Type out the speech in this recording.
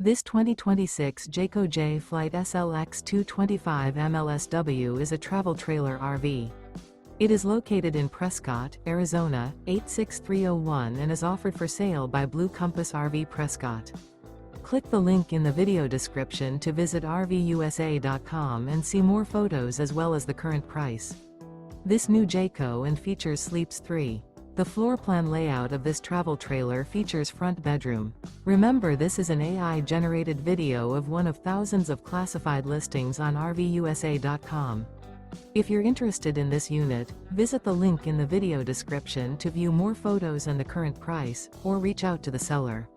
This 2026 Jayco Jay Flight SLX 225 MLSW is a travel trailer RV. It is located in Prescott, Arizona, 86301 and is offered for sale by Blue Compass RV Prescott. Click the link in the video description to visit RVUSA.com and see more photos as well as the current price. This new Jayco and features sleeps 3. The floor plan layout of this travel trailer features front bedroom. Remember, this is an AI-generated video of one of thousands of classified listings on RVUSA.com. If you're interested in this unit, visit the link in the video description to view more photos and the current price, or reach out to the seller.